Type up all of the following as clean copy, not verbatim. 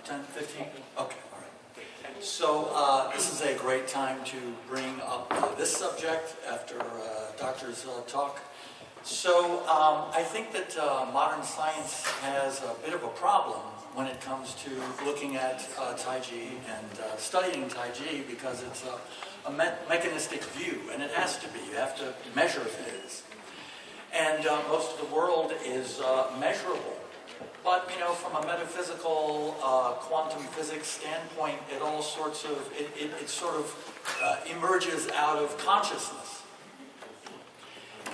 10, 15? Okay, all right. So this is a great time to bring up this subject after Doctor's talk. So I think that modern science has a bit of a problem when it comes to looking at Taiji and studying Taiji, because it's a mechanistic view, and it has to be. You have to measure things. And most of the world is measurable. But, you know, from a metaphysical, quantum physics standpoint, it all sorts of, it sort of emerges out of consciousness.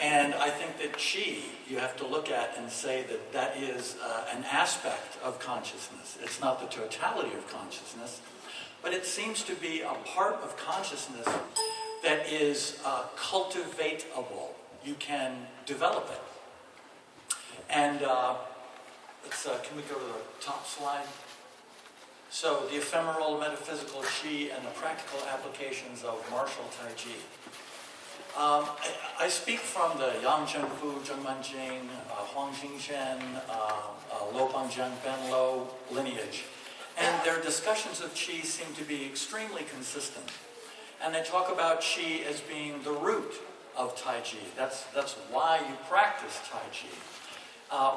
And I think that chi, you have to look at and say that that is an aspect of consciousness. It's not the totality of consciousness, but it seems to be a part of consciousness that is cultivatable. You can develop it. And can we go to the top slide? So the ephemeral metaphysical chi and the practical applications of martial Taiji. I speak from the Yang Zhenfu, Zheng Manjing, Huang Xingchen, Lo Pangjiang Ben Lo lineage. And their discussions of chi seem to be extremely consistent. And they talk about chi as being the root of Taiji. That's why you practice Taiji.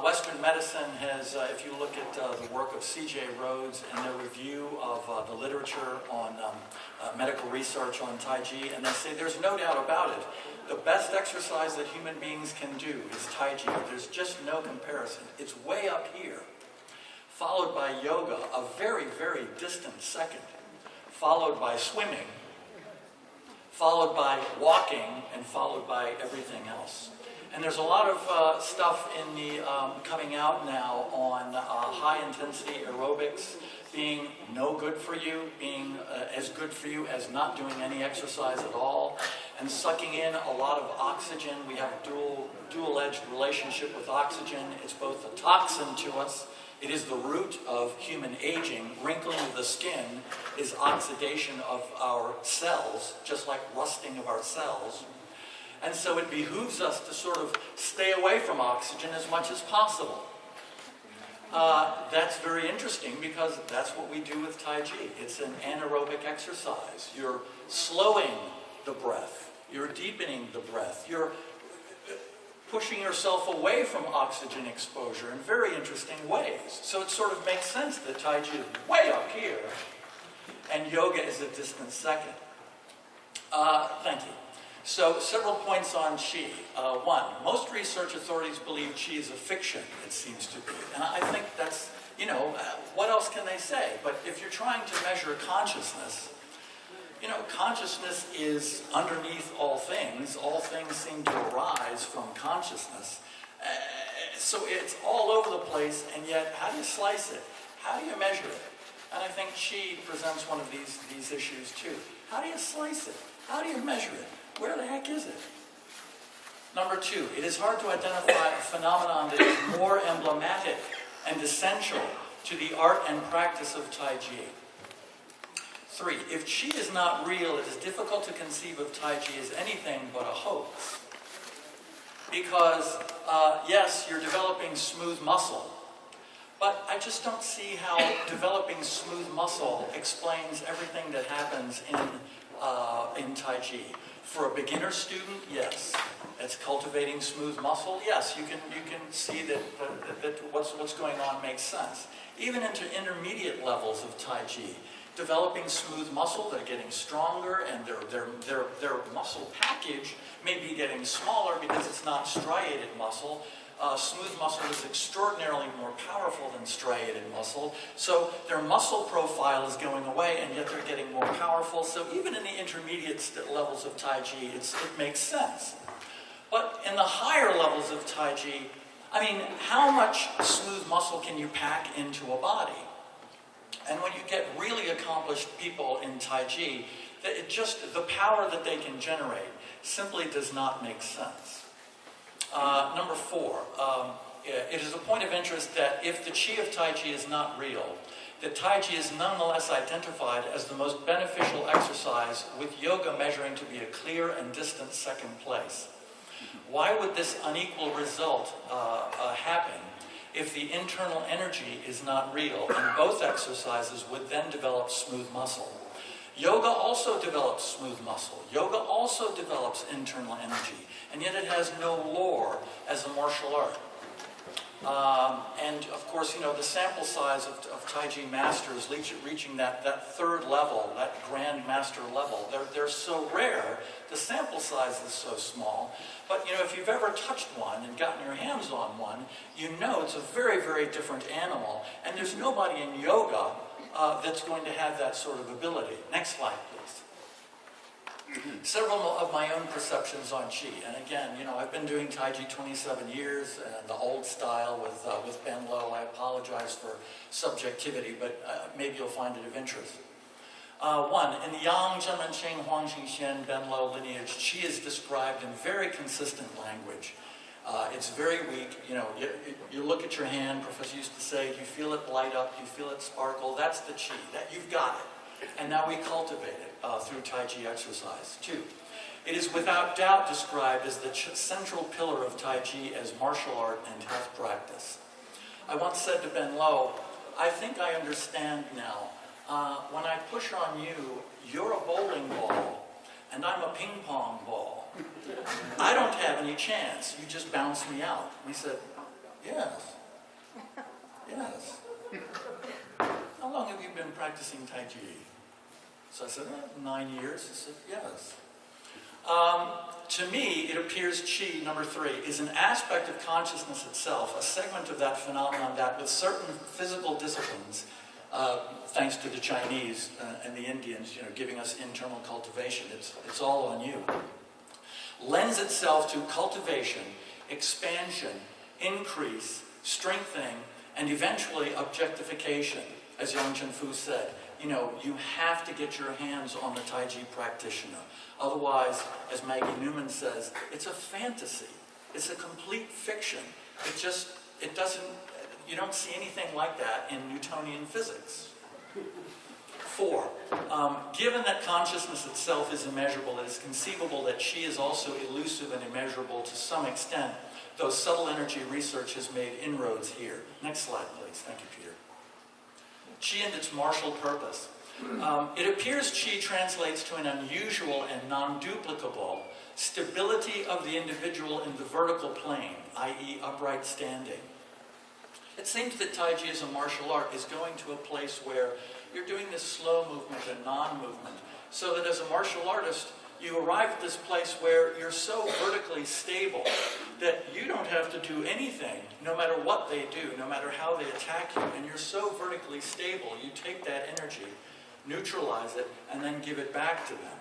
Western medicine has, if you look at the work of C.J. Rhodes and their review of the literature on medical research on Taiji, and they say there's no doubt about it. The best exercise that human beings can do is Taiji. There's just no comparison. It's way up here, followed by yoga, a very, very distant second, followed by swimming, followed by walking, and followed by everything else. And there's a lot of stuff in the coming out now on high-intensity aerobics being no good for you, being as good for you as not doing any exercise at all, and sucking in a lot of oxygen. We have a dual-edged relationship with oxygen. It's both a toxin to us. It is the root of human aging. Wrinkling of the skin is oxidation of our cells, just like rusting of our cells. And so it behooves us to sort of stay away from oxygen as much as possible. That's very interesting because that's what we do with Taiji. It's an anaerobic exercise. You're slowing the breath. You're deepening the breath. You're pushing yourself away from oxygen exposure in very interesting ways. So it sort of makes sense that Taiji is way up here and yoga is a distant second. Thank you. So, several points on Qi. One, most research authorities believe Qi is a fiction, it seems to be. And I think that's, you know, what else can they say? But if you're trying to measure consciousness, you know, consciousness is underneath all things. All things seem to arise from consciousness. So it's all over the place, and yet, how do you slice it? How do you measure it? And I think Qi presents one of these issues too. How do you slice it? How do you measure it? Where the heck is it? Number two, it is hard to identify a phenomenon that is more emblematic and essential to the art and practice of Taiji. Three, if Qi is not real, it is difficult to conceive of Taiji as anything but a hoax. Because, yes, you're developing smooth muscle, but I just don't see how developing smooth muscle explains everything that happens in Taiji. For a beginner student, yes. It's cultivating smooth muscle. Yes, you can see that what's going on makes sense. Even into intermediate levels of Taiji, developing smooth muscle, they're getting stronger, and their muscle package may be getting smaller because it's not striated muscle. Smooth muscle is extraordinarily more powerful than striated muscle. So their muscle profile is going away, and yet they're getting more powerful. So even in the intermediate levels of Taiji, it makes sense. But in the higher levels of Taiji, I mean, how much smooth muscle can you pack into a body? And when you get really accomplished people in Taiji, the power that they can generate simply does not make sense. Number four, it is a point of interest that if the Qi of Taiji is not real, that Taiji is nonetheless identified as the most beneficial exercise, with yoga measuring to be a clear and distant second place. Why would this unequal result happen if the internal energy is not real, and both exercises would then develop smooth muscle. Yoga also develops smooth muscle. Yoga also develops internal energy, and yet it has no lore as a martial art. And of course, the sample size of Taiji masters reaching that third level, that grand master level, they're so rare, the sample size is so small. But if you've ever touched one and gotten your hands on one, it's a very, very different animal. And there's nobody in yoga that's going to have that sort of ability. Next slide, please. Several of my own perceptions on Qi. And again, I've been doing Taiji 27 years, and the old style with Ben Lo. I apologize for subjectivity, but maybe you'll find it of interest. One, in the Yang, Zhenren Qing, Huang Xingxian, Ben Lo lineage, Qi is described in very consistent language. It's very weak. You look at your hand, Professor used to say, you feel it light up, you feel it sparkle, that's the Qi, that you've got it. And now we cultivate it through Taiji exercise. 2, it is without doubt described as the central pillar of Taiji as martial art and health practice. I once said to Ben Lo, I think I understand now. When I push on you, you're a bowling ball, and I'm a ping pong ball. I don't have any chance. You just bounce me out. And he said, yes. Yes. How long have you been practicing Taiji? So I said, 9 years. He said, yes. To me, it appears Qi, number 3, is an aspect of consciousness itself, a segment of that phenomenon that with certain physical disciplines, thanks to the Chinese and the Indians, giving us internal cultivation, it's all on you, lends itself to cultivation, expansion, increase, strengthening, and eventually objectification. As Yang Chen-Fu said, you have to get your hands on the Taiji practitioner. Otherwise, as Maggie Newman says, it's a fantasy. It's a complete fiction. It doesn't, you don't see anything like that in Newtonian physics. 4, given that consciousness itself is immeasurable, it is conceivable that Qi is also elusive and immeasurable to some extent, though subtle energy research has made inroads here. Next slide, please. Thank you, Peter. Qi and its martial purpose. It appears Qi translates to an unusual and non-duplicable stability of the individual in the vertical plane, i.e. upright standing. It seems that Taiji as a martial art is going to a place where you're doing this slow movement and non-movement, so that as a martial artist, you arrive at this place where you're so vertically stable that you don't have to do anything, no matter what they do, no matter how they attack you, and you're so vertically stable, you take that energy, neutralize it, and then give it back to them.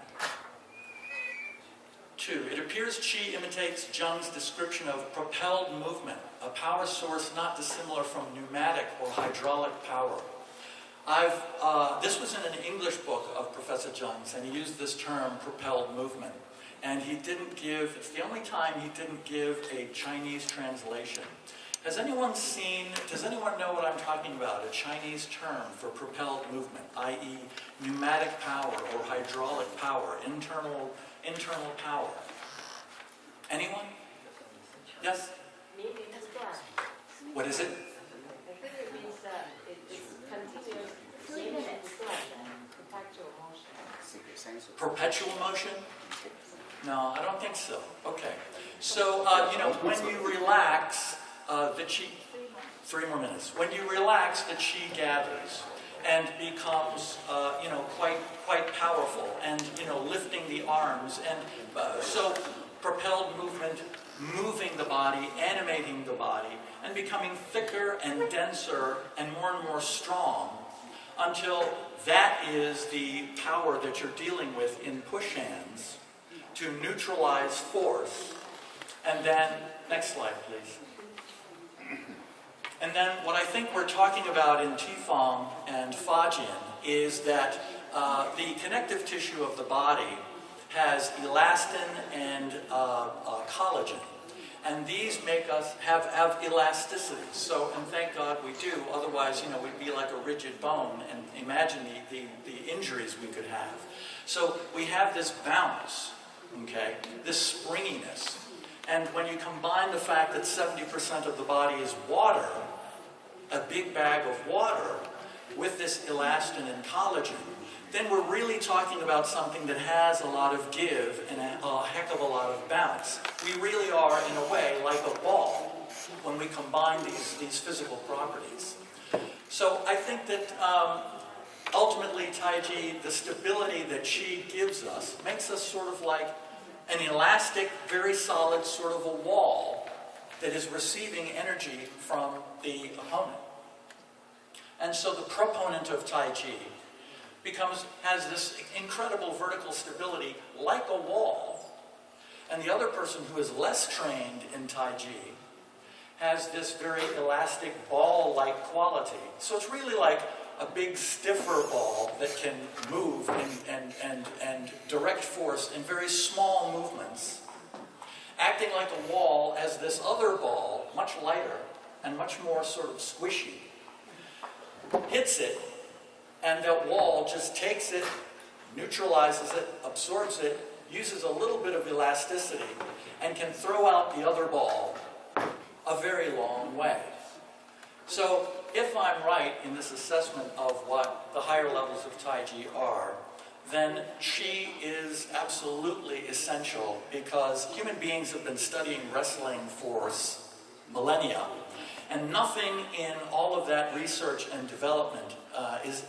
2, it appears Qi imitates Zheng's description of propelled movement, a power source not dissimilar from pneumatic or hydraulic power. This was in an English book of Professor Zheng's, and he used this term, propelled movement. And he didn't give, it's the only time he didn't give a Chinese translation. Does anyone know what I'm talking about? A Chinese term for propelled movement, i.e. pneumatic power or hydraulic power, internal power. Anyone? Yes? What is it? I think it means it's continuous perpetual motion. Perpetual motion? No, I don't think so. Okay. So, when you relax, the Qi, 3 more minutes. When you relax, the Qi gathers and becomes, quite powerful, and, lifting the arms. And so propelled movement, moving the body, animating the body, and becoming thicker and denser and more strong, until that is the power that you're dealing with in push hands to neutralize force. And then, next slide, please. And then what I think we're talking about in Qifeng and Fajin is that the connective tissue of the body has elastin and collagen. And these make us have elasticity. So, and thank God we do, otherwise, we'd be like a rigid bone, and imagine the injuries we could have. So we have this bounce, okay, this springiness. And when you combine the fact that 70% of the body is water, a big bag of water with this elastin and collagen, then we're really talking about something that has a lot of give and a heck of a lot of bounce. We really are, in a way, like a ball when we combine these physical properties. So I think that ultimately Taiji, the stability that Qi gives us, makes us sort of like an elastic, very solid sort of a wall that is receiving energy from the opponent. And so the proponent of Taiji has this incredible vertical stability like a wall, and the other person who is less trained in Taiji has this very elastic ball-like quality. So it's really like a big stiffer ball that can move and direct force in very small movements, acting like a wall as this other ball, much lighter and much more sort of squishy, hits it, and that wall just takes it, neutralizes it, absorbs it, uses a little bit of elasticity, and can throw out the other ball a very long way. So if I'm right in this assessment of what the higher levels of Taiji are, then Qi is absolutely essential, because human beings have been studying wrestling for millennia, and nothing in all of that research and development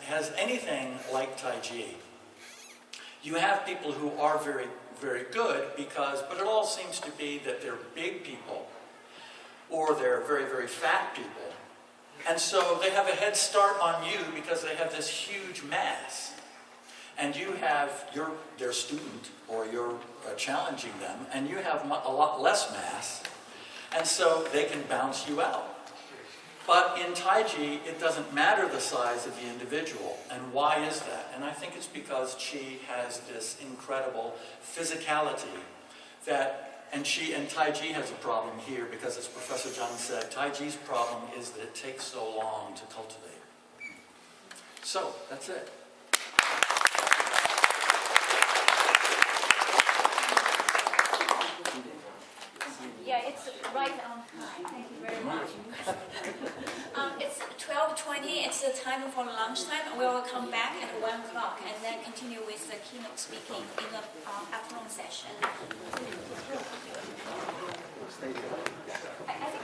has anything like Taiji. You have people who are very, very good, but it all seems to be that they're big people, or they're very, very fat people. And so they have a head start on you because they have this huge mass. And you have their student, or you're challenging them, and you have a lot less mass, and so they can bounce you out. But in Taiji, it doesn't matter the size of the individual. And why is that? And I think it's because Qi has this incredible physicality and Taiji has a problem here, because as Professor Zhang said, Taiji's problem is that it takes so long to cultivate. So, that's it. Yeah, it's right on time. Thank you very much. It's 12:20. It's the time for lunchtime. We will come back at 1 o'clock and then continue with the keynote speaking in the afternoon session. I think